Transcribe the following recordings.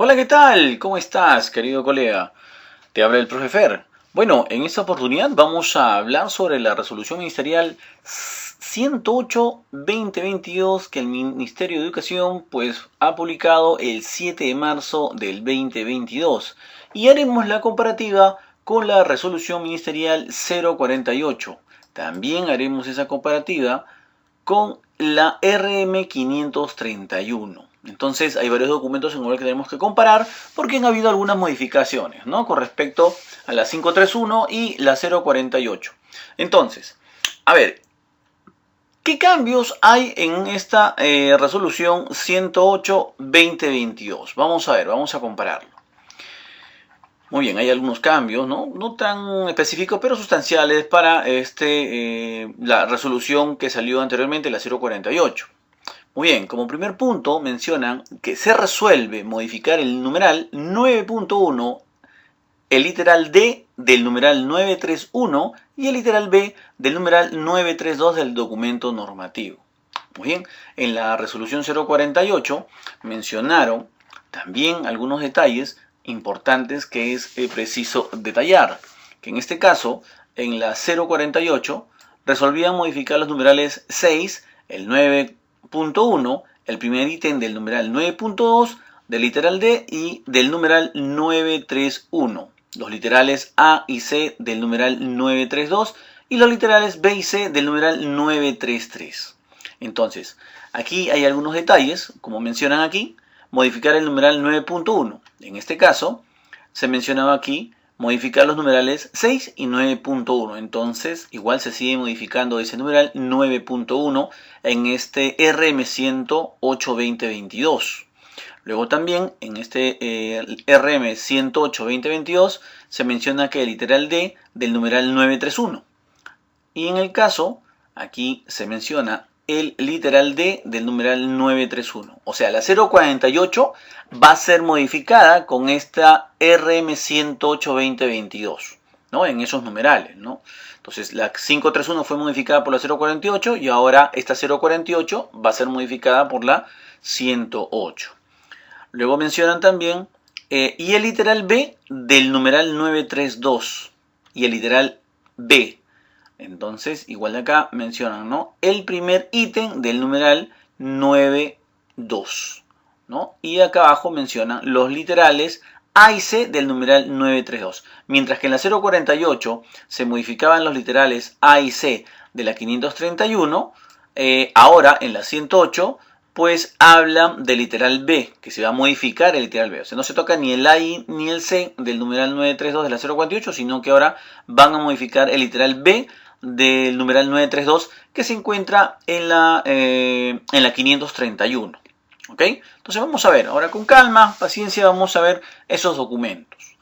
Hola, ¿qué tal? ¿Cómo estás, querido colega? Te habla el profe Fer. Bueno, en esta oportunidad vamos a hablar sobre la resolución ministerial 108-2022 que el Ministerio de Educación ha publicado el 7 de marzo del 2022 y haremos la comparativa con la resolución ministerial 048. También haremos esa comparativa con la RM 531. Entonces hay varios documentos en los que tenemos que comparar porque han habido algunas modificaciones, ¿no? Con respecto a la 531 y la 048. Entonces, a ver, ¿qué cambios hay en esta resolución 108-2022? Vamos a ver, vamos a compararlo. Muy bien, hay algunos cambios, no tan específicos, pero sustanciales para la resolución que salió anteriormente, la 048. Muy bien, como primer punto mencionan que se resuelve modificar el numeral 9.1, el literal D del numeral 931 y el literal B del numeral 932 del documento normativo. Muy bien, en la resolución 048 mencionaron también algunos detalles importantes que es preciso detallar, que en este caso, en la 048, resolvían modificar los numerales 6, el 9.1, el primer ítem del numeral 9.2, del literal D y del numeral 931, los literales A y C del numeral 932 y los literales B y C del numeral 933. Entonces, aquí hay algunos detalles, como mencionan aquí, modificar el numeral 9.1. En este caso, se mencionaba aquí modificar los numerales 6 y 9.1. Entonces, igual se sigue modificando ese numeral 9.1 en este RM 108-2022. Luego también en este RM 108-2022 se menciona que el literal D del numeral 931. Y en el caso, aquí se menciona el literal D del numeral 931. O sea, la 048 va a ser modificada con esta RM 108-2022, ¿no? En esos numerales, ¿no? Entonces, la 531 fue modificada por la 048 y ahora esta 048 va a ser modificada por la 108. Luego mencionan también y el literal B del numeral 932 y el literal B. Entonces, igual de acá mencionan, ¿no? El primer ítem del numeral 92, ¿no? Y acá abajo mencionan los literales A y C del numeral 932. Mientras que en la 048 se modificaban los literales A y C de la 531, ahora en la 108 pues hablan del literal B, que se va a modificar el literal B. O sea, no se toca ni el A ni el C del numeral 932 de la 048, sino que ahora van a modificar el literal B del numeral 932 que se encuentra en la 531. ¿Ok? Entonces vamos a ver, ahora con calma, paciencia, vamos a ver esos documentos.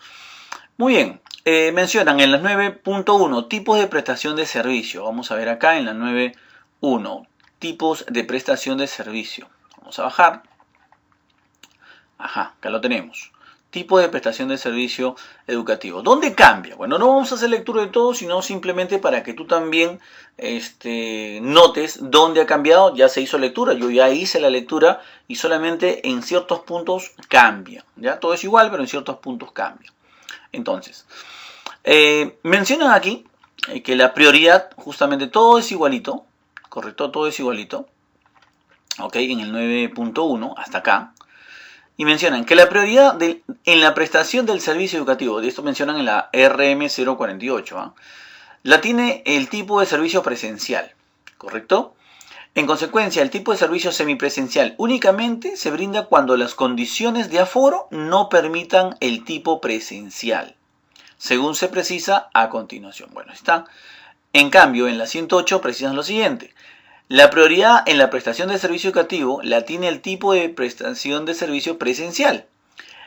Muy bien, mencionan en la 9.1 tipos de prestación de servicio. Vamos a ver acá en la 9.1 tipos de prestación de servicio. Vamos a bajar. Ajá, acá lo tenemos. Tipo de prestación de servicio educativo. ¿Dónde cambia? Bueno, no vamos a hacer lectura de todo, sino simplemente para que tú también notes dónde ha cambiado. Ya se hizo lectura, yo ya hice la lectura y solamente en ciertos puntos cambia. ¿Ya? Todo es igual, pero en ciertos puntos cambia. Entonces, mencionan aquí que la prioridad, justamente todo es igualito, ¿correcto? Todo es igualito. Ok, en el 9.1 hasta acá. Y mencionan que la prioridad en la prestación del servicio educativo, de esto mencionan en la RM 048, la tiene el tipo de servicio presencial, ¿correcto? En consecuencia, el tipo de servicio semipresencial únicamente se brinda cuando las condiciones de aforo no permitan el tipo presencial, según se precisa a continuación. Bueno, está. En cambio, en la 108 precisan lo siguiente. La prioridad en la prestación de servicio educativo la tiene el tipo de prestación de servicio presencial.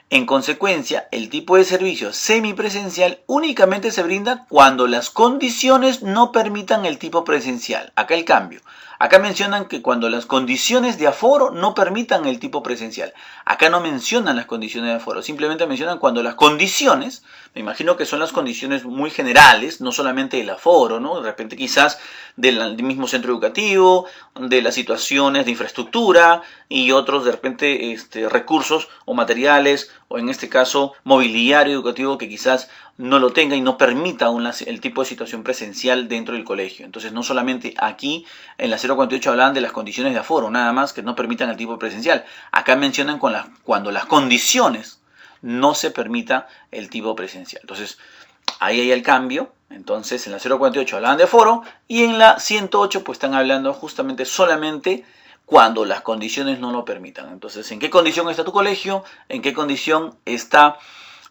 En consecuencia, el tipo de servicio semipresencial únicamente se brinda cuando las condiciones no permitan el tipo presencial. Acá el cambio. Acá mencionan que cuando las condiciones de aforo no permitan el tipo presencial. Acá no mencionan las condiciones de aforo, simplemente mencionan cuando las condiciones, me imagino que son las condiciones muy generales, no solamente el aforo, ¿no? De repente quizás del mismo centro educativo, de las situaciones de infraestructura y otros de repente recursos o materiales o en este caso mobiliario educativo que quizás no lo tenga y no permita el tipo de situación presencial dentro del colegio. Entonces no solamente aquí en la 048 hablan de las condiciones de aforo, nada más que no permitan el tipo presencial. Acá mencionan cuando las condiciones no se permita el tipo presencial. Entonces ahí hay el cambio. Entonces en la 048 hablan de aforo y en la 108 pues están hablando justamente solamente cuando las condiciones no lo permitan. Entonces, ¿en qué condición está tu colegio? ¿En qué condición está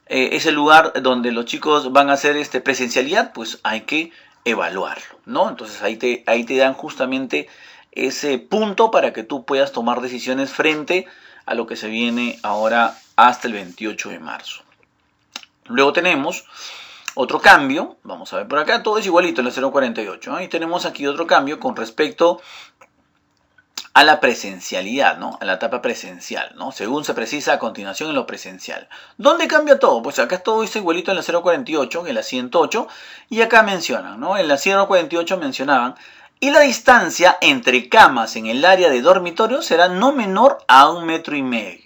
ese lugar donde los chicos van a hacer presencialidad? Pues hay que evaluarlo, ¿no? Entonces ahí te dan justamente ese punto para que tú puedas tomar decisiones frente a lo que se viene ahora hasta el 28 de marzo. Luego tenemos otro cambio, vamos a ver por acá, todo es igualito en la 048, ¿no? Y tenemos aquí otro cambio con respecto a la presencialidad, ¿no? A la etapa presencial, ¿no? Según se precisa a continuación en lo presencial. ¿Dónde cambia todo? Pues acá todo está igualito en la 048, en la 108, y acá mencionan, ¿no? En la 048 mencionaban, y la distancia entre camas en el área de dormitorio será no menor a 1,5 metros.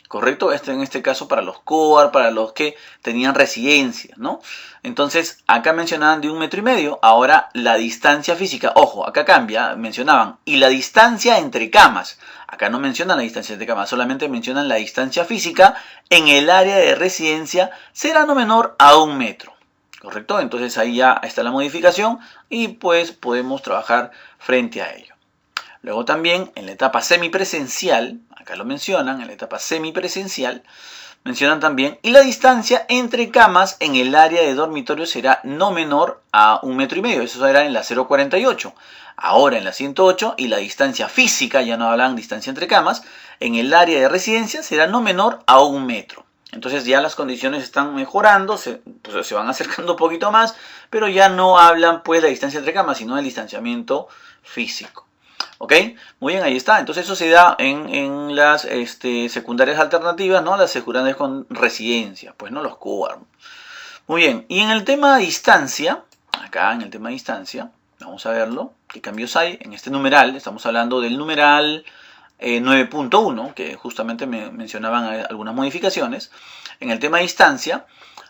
¿Correcto? En este caso para los COAR, para los que tenían residencia, ¿no? Entonces, acá mencionaban de 1,5 metros, ahora la distancia física, ojo, acá cambia, mencionaban, y la distancia entre camas, acá no mencionan la distancia entre camas, solamente mencionan la distancia física en el área de residencia será no menor a 1 metro, ¿correcto? Entonces ahí ya está la modificación y pues podemos trabajar frente a ello. Luego también en la etapa semipresencial, acá lo mencionan, en la etapa semipresencial, mencionan también, y la distancia entre camas en el área de dormitorio será no menor a 1,5 metros, eso era en la 048. Ahora en la 108, y la distancia física, ya no hablan distancia entre camas, en el área de residencia será no menor a 1 metro. Entonces ya las condiciones están mejorando, se van acercando un poquito más, pero ya no hablan pues de la distancia entre camas, sino del distanciamiento físico. ¿Ok? Muy bien, ahí está. Entonces eso se da en las secundarias alternativas, ¿no? Las secundarias con residencia, pues no los COAR. Muy bien, y en el tema de distancia, acá en el tema de distancia, vamos a verlo, qué cambios hay en este numeral. Estamos hablando del numeral 9.1, que justamente me mencionaban algunas modificaciones. En el tema de distancia,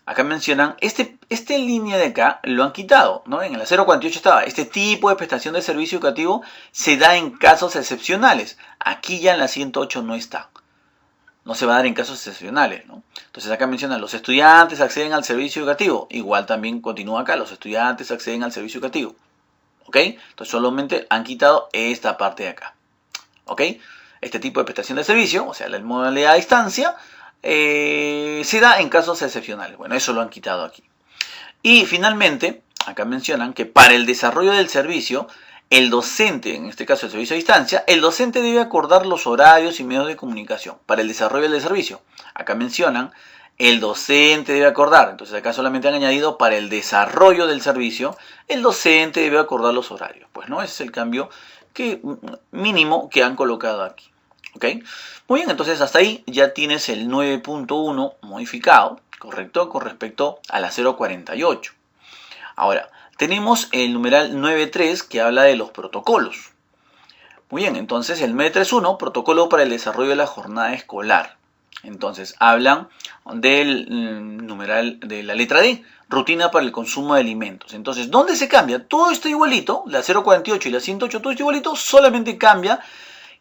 acá mencionan, esta línea de acá lo han quitado, ¿no? En la 048 estaba, este tipo de prestación de servicio educativo se da en casos excepcionales. Aquí ya en la 108 no está. No se va a dar en casos excepcionales, ¿no? Entonces acá mencionan, los estudiantes acceden al servicio educativo. Igual también continúa acá, los estudiantes acceden al servicio educativo. ¿Ok? Entonces solamente han quitado esta parte de acá. ¿Ok? Este tipo de prestación de servicio, o sea, la modalidad a distancia, se da en casos excepcionales. Bueno, eso lo han quitado aquí. Y finalmente, acá mencionan que para el desarrollo del servicio, el docente, en este caso el servicio a distancia, el docente debe acordar los horarios y medios de comunicación para el desarrollo del servicio. Acá mencionan, el docente debe acordar. Entonces acá solamente han añadido para el desarrollo del servicio, el docente debe acordar los horarios. Pues no, ese es el cambio mínimo que han colocado aquí. ¿Ok? Muy bien, entonces hasta ahí ya tienes el 9.1 modificado, ¿correcto? Con respecto a la 048. Ahora, tenemos el numeral 9.3 que habla de los protocolos. Muy bien, entonces el 9.3.1, protocolo para el desarrollo de la jornada escolar. Entonces, hablan del numeral de la letra D, rutina para el consumo de alimentos. Entonces, ¿dónde se cambia? Todo está igualito, la 048 y la 108, todo está igualito, solamente cambia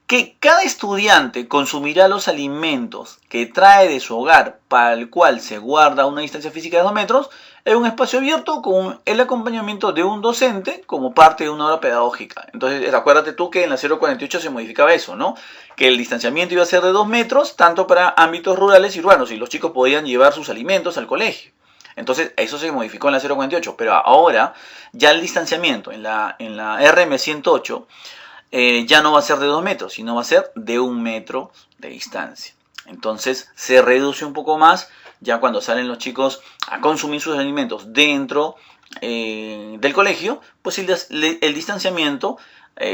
que cada estudiante consumirá los alimentos que trae de su hogar para el cual se guarda una distancia física de 2 metros en un espacio abierto con el acompañamiento de un docente como parte de una hora pedagógica. Entonces, acuérdate tú que en la 048 se modificaba eso, ¿no? Que el distanciamiento iba a ser de 2 metros, tanto para ámbitos rurales y urbanos, y los chicos podían llevar sus alimentos al colegio. Entonces, eso se modificó en la 048, pero ahora ya el distanciamiento en la RM108 ya no va a ser de 2 metros, sino va a ser de 1 metro de distancia. Entonces se reduce un poco más ya cuando salen los chicos a consumir sus alimentos dentro del colegio, pues el distanciamiento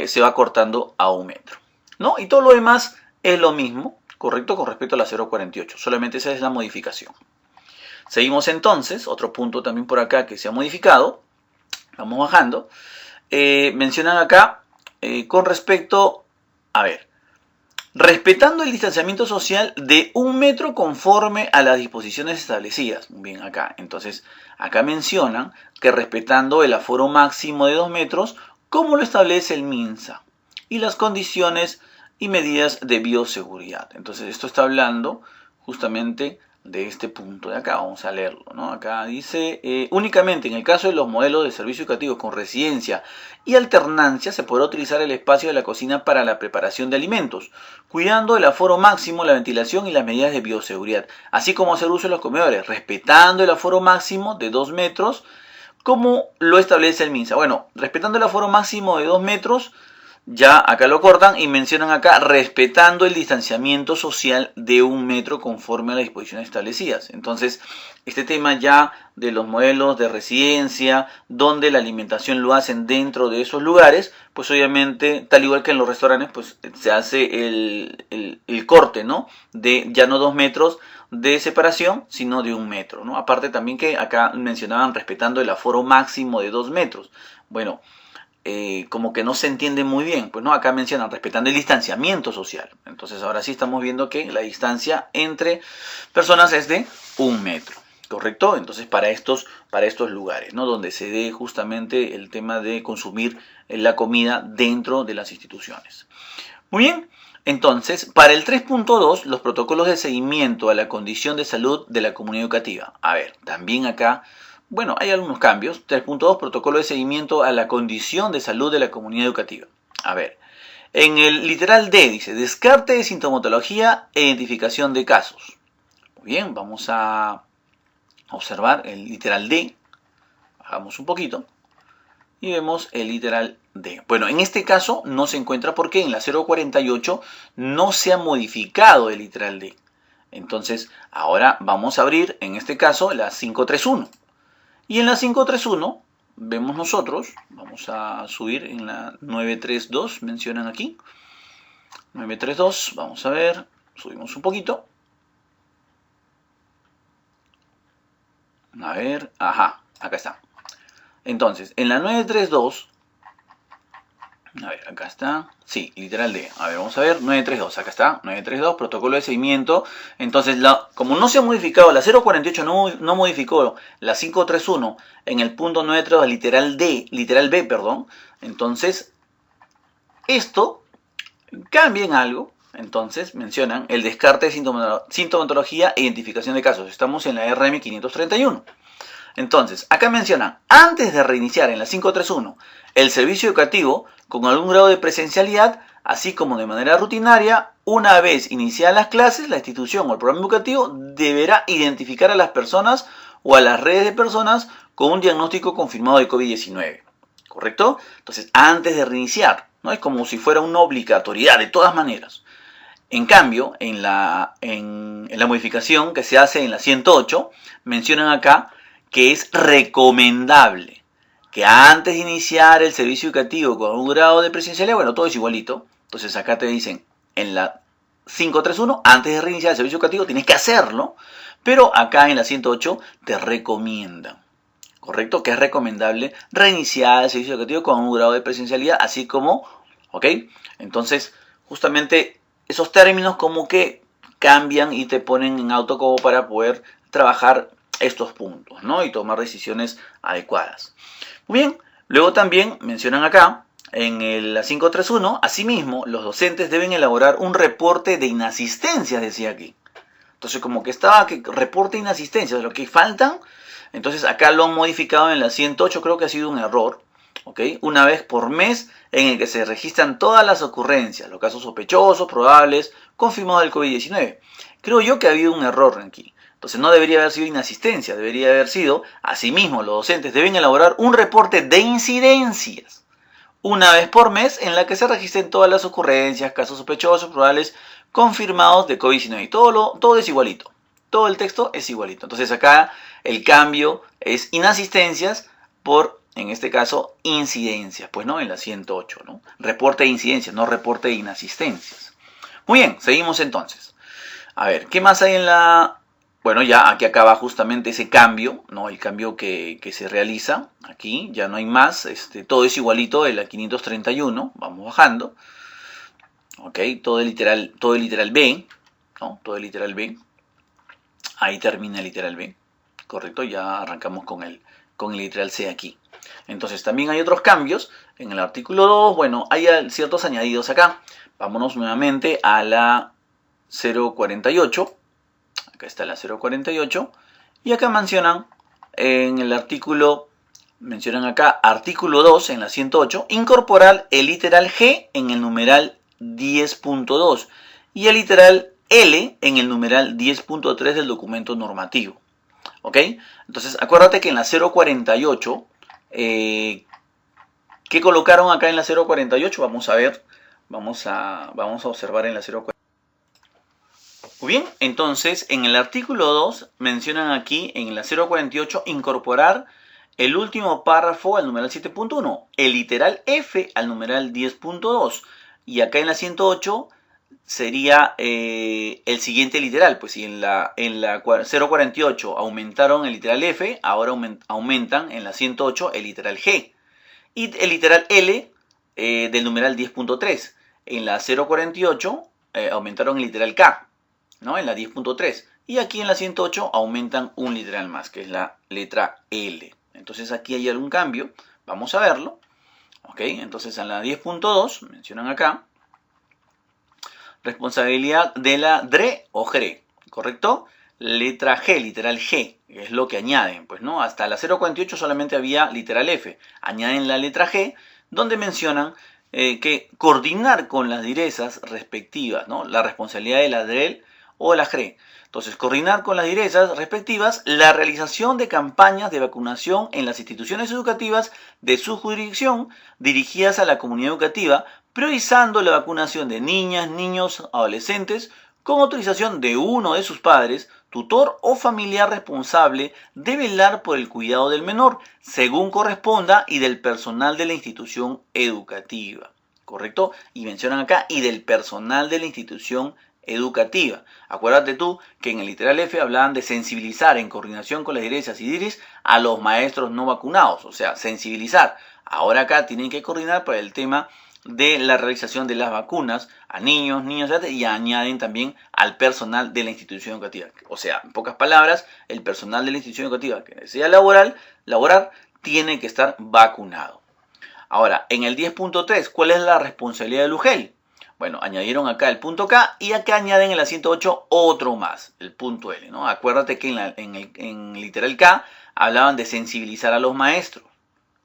se va cortando a 1 metro, ¿no? Y todo lo demás es lo mismo, correcto, con respecto a la 048, solamente esa es la modificación. Seguimos entonces, otro punto también por acá que se ha modificado, vamos bajando, mencionan acá con respecto, a ver, respetando el distanciamiento social de 1 metro conforme a las disposiciones establecidas. Bien, acá. Entonces, acá mencionan que respetando el aforo máximo de 2 metros, como lo establece el MINSA, y las condiciones y medidas de bioseguridad. Entonces, esto está hablando justamente de este punto de acá. Vamos a leerlo, ¿no? Acá dice, únicamente en el caso de los modelos de servicio educativo con residencia y alternancia se podrá utilizar el espacio de la cocina para la preparación de alimentos, cuidando el aforo máximo, la ventilación y las medidas de bioseguridad, así como hacer uso de los comedores, respetando el aforo máximo de 2 metros, como lo establece el MINSA. Bueno, respetando el aforo máximo de 2 metros, ya acá lo cortan y mencionan acá respetando el distanciamiento social de 1 metro conforme a las disposiciones establecidas. Entonces, este tema ya de los modelos de residencia, donde la alimentación lo hacen dentro de esos lugares, pues obviamente, tal igual que en los restaurantes, pues se hace el corte, ¿no? De ya no 2 metros de separación, sino de 1 metro, ¿no? Aparte también que acá mencionaban respetando el aforo máximo de 2 metros. Bueno, como que no se entiende muy bien, pues no, acá mencionan respetando el distanciamiento social. Entonces ahora sí estamos viendo que la distancia entre personas es de 1 metro, ¿correcto? Entonces para estos lugares, ¿no? Donde se dé justamente el tema de consumir la comida dentro de las instituciones. Muy bien. Entonces, para el 3.2, los protocolos de seguimiento a la condición de salud de la comunidad educativa. A ver, también acá, bueno, hay algunos cambios. 3.2, protocolo de seguimiento a la condición de salud de la comunidad educativa. A ver, en el literal D dice, descarte de sintomatología e identificación de casos. Muy bien, vamos a observar el literal D. Bajamos un poquito y vemos el literal D. Bueno, en este caso no se encuentra porque en la 048 no se ha modificado el literal D. Entonces, ahora vamos a abrir, en este caso, la 531. Y en la 531 vemos nosotros, vamos a subir en la 932, mencionan aquí. 932, vamos a ver, subimos un poquito. A ver, ajá, acá está. Entonces, en la 932, a ver, acá está, sí, literal D. A ver, vamos a ver, 932, acá está, 932, protocolo de seguimiento. Entonces, como no se ha modificado, la 048 no modificó la 531 en el punto 932, literal B, perdón. Entonces, esto cambia en algo. Entonces, mencionan el descarte de sintomatología e identificación de casos. Estamos en la RM 531. Entonces, acá mencionan, antes de reiniciar en la 531 el servicio educativo con algún grado de presencialidad, así como de manera rutinaria, una vez iniciadas las clases, la institución o el programa educativo deberá identificar a las personas o a las redes de personas con un diagnóstico confirmado de COVID-19. ¿Correcto? Entonces, antes de reiniciar, ¿no? Es como si fuera una obligatoriedad, de todas maneras. En cambio, en la modificación que se hace en la 108, mencionan acá que es recomendable que antes de iniciar el servicio educativo con un grado de presencialidad, bueno, todo es igualito. Entonces acá te dicen, en la 531, antes de reiniciar el servicio educativo tienes que hacerlo, pero acá en la 108 te recomiendan, ¿correcto? Que es recomendable reiniciar el servicio educativo con un grado de presencialidad, así como, ¿ok? Entonces, justamente esos términos como que cambian y te ponen en auto como para poder trabajar estos puntos, ¿no? Y tomar decisiones adecuadas. Muy bien, luego también mencionan acá, en la 531, asimismo, los docentes deben elaborar un reporte de inasistencias, decía aquí. Entonces, como que estaba que reporte de inasistencias, lo que faltan, entonces acá lo han modificado en la 108, creo que ha sido un error, ¿ok? Una vez por mes en el que se registran todas las ocurrencias, los casos sospechosos, probables, confirmados del COVID-19. Creo yo que ha habido un error aquí. Entonces no debería haber sido inasistencia, debería haber sido, asimismo, los docentes deben elaborar un reporte de incidencias una vez por mes en la que se registren todas las ocurrencias, casos sospechosos, probables, confirmados de COVID-19. Todo es igualito, todo el texto es igualito. Entonces acá el cambio es inasistencias por, en este caso, incidencias, pues no, en la 108, ¿no? Reporte de incidencias, no reporte de inasistencias. Muy bien, seguimos entonces. A ver, ¿qué más hay en la...? Bueno, ya aquí acaba justamente ese cambio, ¿no? El cambio que se realiza aquí, ya no hay más, todo es igualito de la 531, vamos bajando. ¿ok? Todo el literal B, ¿no? Todo el literal B. Ahí termina el literal B, ¿correcto? Ya arrancamos con el literal C aquí. Entonces también hay otros cambios. En el artículo 2, bueno, hay ciertos añadidos acá. Vámonos nuevamente a la 048. Acá está la 048. Y acá mencionan, en el artículo, mencionan acá, artículo 2, en la 108, incorporar el literal G en el numeral 10.2 y el literal L en el numeral 10.3 del documento normativo. ¿Ok? Entonces, acuérdate que en la 048, ¿qué colocaron acá en la 048? Vamos a ver, vamos a observar en la 048. Muy bien, entonces en el artículo 2 mencionan aquí en la 048 incorporar el último párrafo al numeral 7.1, el literal F al numeral 10.2 y acá en la 108 sería el siguiente literal, pues si en la 048 aumentaron el literal F, ahora aumentan en la 108 el literal G y el literal L del numeral 10.3. En la 048 aumentaron el literal K, ¿no? En la 10.3. Y aquí en la 108 aumentan un literal más, que es la letra L. Entonces aquí hay algún cambio. Vamos a verlo. ¿Ok? Entonces en la 10.2 mencionan acá responsabilidad de la DRE o GRE, ¿correcto? Letra G, literal G, es lo que añaden, pues, ¿no? Hasta la 048 solamente había literal F. Añaden la letra G, donde mencionan que coordinar con las direzas respectivas, ¿no? La responsabilidad de la DREL o la GRE. Entonces, coordinar con las direzas respectivas la realización de campañas de vacunación en las instituciones educativas de su jurisdicción dirigidas a la comunidad educativa, priorizando la vacunación de niñas, niños, adolescentes, con autorización de uno de sus padres, tutor o familiar responsable de velar por el cuidado del menor, según corresponda, y del personal de la institución educativa. ¿Correcto? Y mencionan acá, y del personal de la institución educativa. Acuérdate tú que en el literal F hablaban de sensibilizar en coordinación con las direzas y diris a los maestros no vacunados, o sea, sensibilizar. Ahora acá tienen que coordinar para el tema de la realización de las vacunas a niños, niñas y añaden también al personal de la institución educativa. O sea, en pocas palabras, el personal de la institución educativa que desea laborar tiene que estar vacunado. Ahora, en el 10.3, ¿cuál es la responsabilidad del UGEL? Bueno, añadieron acá el punto K y acá añaden en la 108 otro más, el punto L, ¿no? Acuérdate que en literal K hablaban de sensibilizar a los maestros,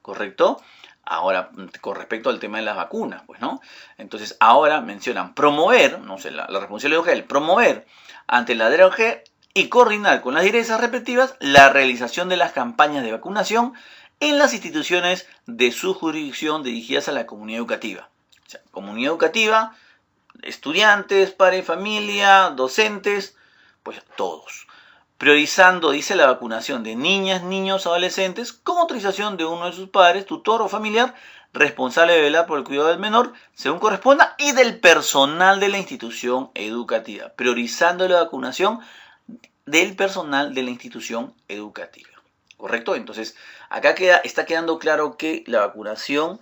¿correcto? Ahora, con respecto al tema de las vacunas, pues, ¿no? Entonces, ahora mencionan promover, no sé, la responsabilidad de UGEL, promover ante la DRG y coordinar con las direzas respectivas la realización de las campañas de vacunación en las instituciones de su jurisdicción dirigidas a la comunidad educativa. O sea, comunidad educativa, estudiantes, padres, familia, docentes, pues todos. Priorizando, dice, la vacunación de niñas, niños, adolescentes, con autorización de uno de sus padres, tutor o familiar, responsable de velar por el cuidado del menor, según corresponda, y del personal de la institución educativa. Priorizando la vacunación del personal de la institución educativa. ¿Correcto? Entonces, acá está quedando claro que la vacunación,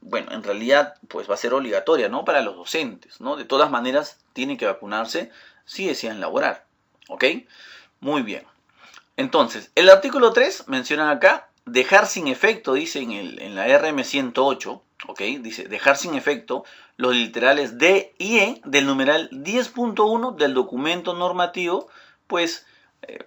bueno, en realidad, pues va a ser obligatoria, ¿no? Para los docentes, ¿no? De todas maneras, tienen que vacunarse si desean laborar. ¿Ok? Muy bien. Entonces, el artículo 3 mencionan acá, dejar sin efecto, dice en la RM 108, ¿ok? Dice, dejar sin efecto los literales D y E del numeral 10.1 del documento normativo, pues,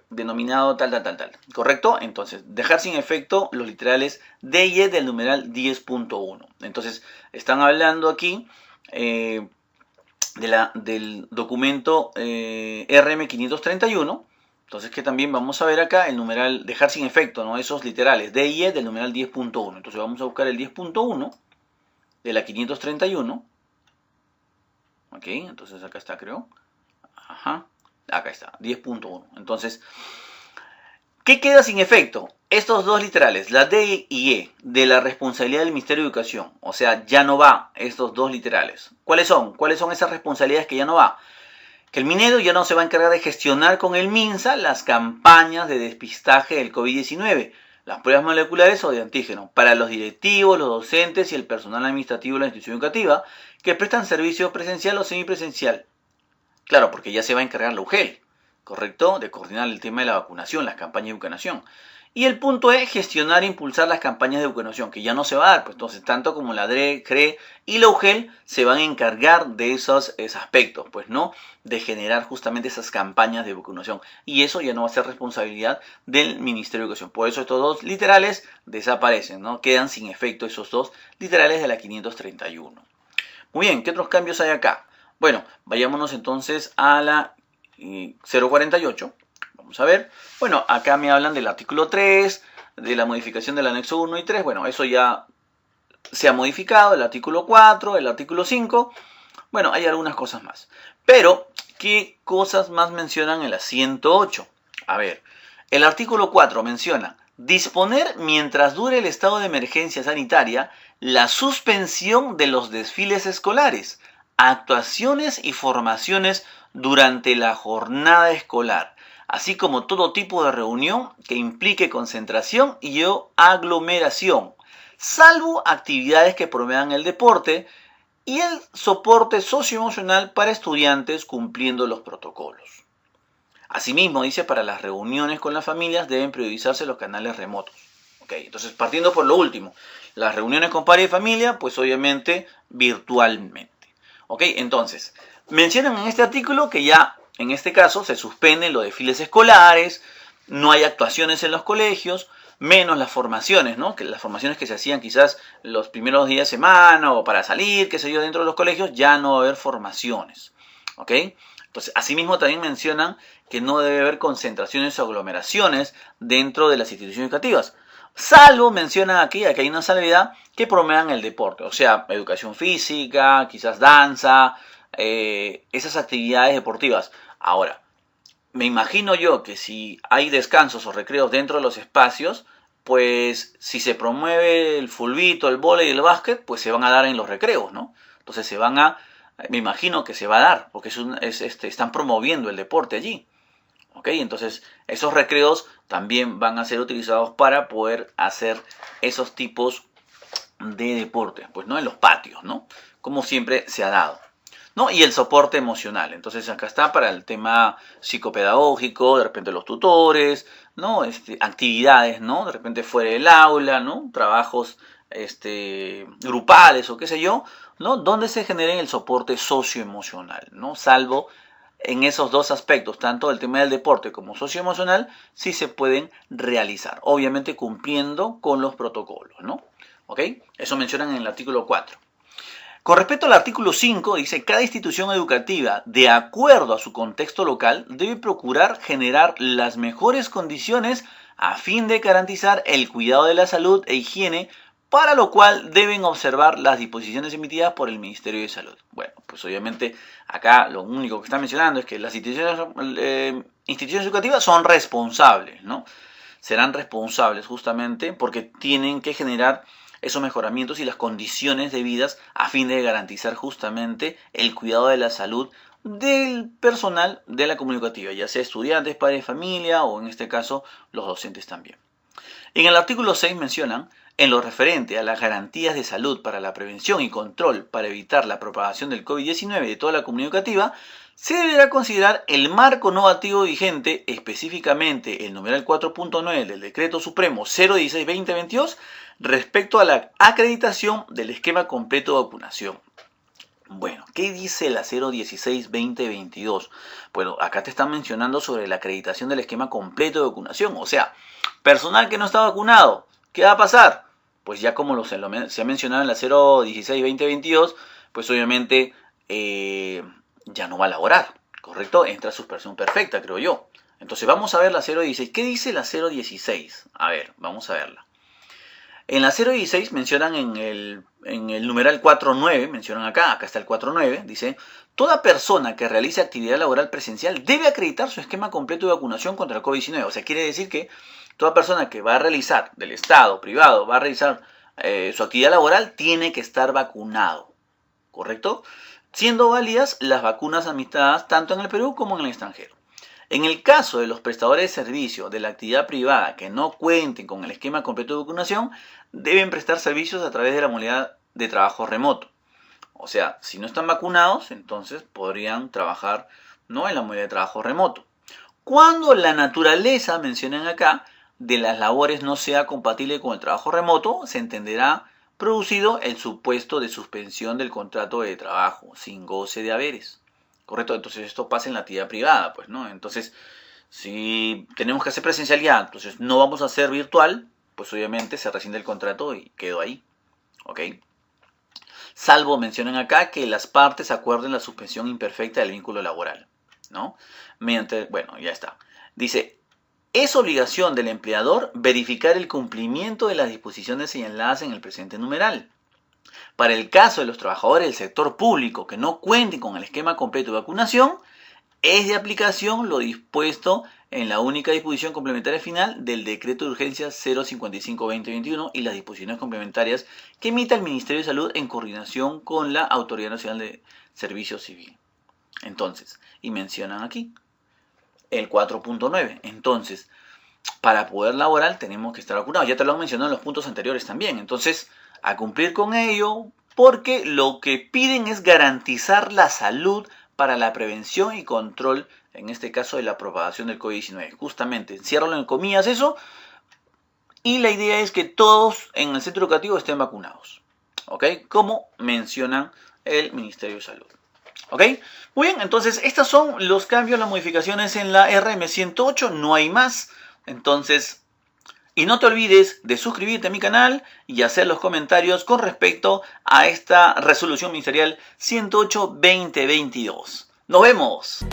denominado tal, ¿correcto? Entonces, dejar sin efecto los literales D y E del numeral 10.1. Entonces, están hablando aquí del documento RM 531. Entonces, que también vamos a ver acá el numeral dejar sin efecto, ¿no? Esos literales D y E del numeral 10.1. Entonces, vamos a buscar el 10.1 de la 531. Ok, entonces acá está, creo. Ajá, acá está, 10.1. Entonces, ¿qué queda sin efecto? Estos dos literales, la D y E, de la responsabilidad del Ministerio de Educación. O sea, ya no va estos dos literales. ¿Cuáles son? ¿Cuáles son esas responsabilidades que ya no va? Que el Minedu ya no se va a encargar de gestionar con el MINSA las campañas de despistaje del COVID-19, las pruebas moleculares o de antígeno, para los directivos, los docentes y el personal administrativo de la institución educativa, que prestan servicio presencial o semipresencial. Claro, porque ya se va a encargar la UGEL, ¿correcto? De coordinar el tema de la vacunación, las campañas de vacunación. Y el punto es gestionar e impulsar las campañas de vacunación, que ya no se va a dar. Pues entonces, tanto como la DRE, CRE y la UGEL se van a encargar de esos aspectos, pues no, de generar justamente esas campañas de vacunación. Y eso ya no va a ser responsabilidad del Ministerio de Educación. Por eso estos dos literales desaparecen, ¿no? Quedan sin efecto esos dos literales de la 531. Muy bien, ¿qué otros cambios hay acá? Bueno, vayámonos entonces a la 048. Vamos a ver. Bueno, acá me hablan del artículo 3, de la modificación del anexo 1 y 3. Bueno, eso ya se ha modificado. El artículo 4, el artículo 5. Bueno, hay algunas cosas más. Pero, ¿qué cosas más mencionan en la 108? A ver, el artículo 4 menciona disponer mientras dure el estado de emergencia sanitaria la suspensión de los desfiles escolares, actuaciones y formaciones durante la jornada escolar, así como todo tipo de reunión que implique concentración y o aglomeración, salvo actividades que promuevan el deporte y el soporte socioemocional para estudiantes cumpliendo los protocolos. Asimismo, dice, para las reuniones con las familias deben priorizarse los canales remotos. Okay, entonces, partiendo por lo último, las reuniones con padres y familia, pues obviamente virtualmente. Ok, entonces, mencionan en este artículo que ya, en este caso, se suspenden los desfiles escolares, no hay actuaciones en los colegios, menos las formaciones, ¿no? Que las formaciones que se hacían quizás los primeros días de semana o para salir, qué sé yo, dentro de los colegios, ya no va a haber formaciones. ¿Ok? Entonces, asimismo también mencionan que no debe haber concentraciones o aglomeraciones dentro de las instituciones educativas. Salvo, mencionan aquí, que hay una salvedad, que promuevan el deporte, o sea, educación física, quizás danza, esas actividades deportivas. Ahora, me imagino yo que si hay descansos o recreos dentro de los espacios, pues si se promueve el fulbito, el vóley y el básquet, pues se van a dar en los recreos, ¿no? Entonces me imagino que se va a dar, porque están promoviendo el deporte allí. ¿Ok? Entonces, esos recreos también van a ser utilizados para poder hacer esos tipos de deporte, pues no en los patios, ¿no? Como siempre se ha dado. ¿No? Y el soporte emocional. Entonces acá está para el tema psicopedagógico, de repente los tutores, ¿no? Actividades, ¿no? De repente fuera del aula, ¿no? Trabajos grupales o qué sé yo, ¿no? Donde se generen el soporte socioemocional, ¿no? Salvo en esos dos aspectos, tanto el tema del deporte como socioemocional, sí se pueden realizar, obviamente cumpliendo con los protocolos, ¿no? ¿Ok? Eso mencionan en el artículo 4. Con respecto al artículo 5, dice, cada institución educativa, de acuerdo a su contexto local, debe procurar generar las mejores condiciones a fin de garantizar el cuidado de la salud e higiene, para lo cual deben observar las disposiciones emitidas por el Ministerio de Salud. Bueno, pues obviamente acá lo único que está mencionando es que las instituciones educativas son responsables, ¿no? Serán responsables justamente porque tienen que generar esos mejoramientos y las condiciones debidas a fin de garantizar justamente el cuidado de la salud del personal de la comunidad educativa, ya sea estudiantes, padres de familia o en este caso los docentes también. En el artículo 6 mencionan, en lo referente a las garantías de salud para la prevención y control para evitar la propagación del COVID-19 de toda la comunidad educativa, se deberá considerar el marco normativo vigente, específicamente el numeral 4.9 del Decreto Supremo 016-2022, respecto a la acreditación del esquema completo de vacunación. Bueno, ¿qué dice la 016-2022? Bueno, acá te están mencionando sobre la acreditación del esquema completo de vacunación. O sea, personal que no está vacunado, ¿qué va a pasar? Pues ya como se ha mencionado en la 016-2022, pues obviamente ya no va a laborar, ¿correcto? Entra suspensión perfecta, creo yo. Entonces vamos a ver la 016. ¿Qué dice la 016? A ver, vamos a verla. En la 016 mencionan en el numeral 4.9, mencionan acá está el 4.9, dice, toda persona que realice actividad laboral presencial debe acreditar su esquema completo de vacunación contra el COVID-19. O sea, quiere decir que toda persona que va a realizar, del Estado, privado, va a realizar su actividad laboral, tiene que estar vacunado, ¿correcto? Siendo válidas las vacunas administradas tanto en el Perú como en el extranjero. En el caso de los prestadores de servicio de la actividad privada que no cuenten con el esquema completo de vacunación, deben prestar servicios a través de la modalidad de trabajo remoto. O sea, si no están vacunados, entonces podrían trabajar, ¿no?, en la modalidad de trabajo remoto. Cuando la naturaleza, mencionan acá, de las labores no sea compatible con el trabajo remoto, se entenderá producido el supuesto de suspensión del contrato de trabajo sin goce de haberes. ¿Correcto? Entonces esto pasa en la actividad privada, pues, ¿no? Entonces, si tenemos que hacer presencialidad, entonces no vamos a hacer virtual, pues obviamente se rescinde el contrato y quedó ahí. ¿Ok? Salvo, mencionan acá, que las partes acuerden la suspensión imperfecta del vínculo laboral, ¿no? Bueno, ya está. Dice, es obligación del empleador verificar el cumplimiento de las disposiciones señaladas en el presente numeral. Para el caso de los trabajadores del sector público que no cuenten con el esquema completo de vacunación, es de aplicación lo dispuesto en la única disposición complementaria final del Decreto de Urgencia 055-2021 y las disposiciones complementarias que emita el Ministerio de Salud en coordinación con la Autoridad Nacional de Servicio Civil. Entonces, y mencionan aquí el 4.9. Entonces, para poder laborar tenemos que estar vacunados. Ya te lo han mencionado en los puntos anteriores también. Entonces, a cumplir con ello, porque lo que piden es garantizar la salud para la prevención y control, en este caso, de la propagación del COVID-19. Justamente, enciérralo en comillas eso, y la idea es que todos en el centro educativo estén vacunados, ¿ok? Como mencionan el Ministerio de Salud. ¿Ok? Muy bien, entonces estos son los cambios, las modificaciones en la RM108, no hay más. Entonces, y no te olvides de suscribirte a mi canal y hacer los comentarios con respecto a esta resolución ministerial 108-2022. ¡Nos vemos!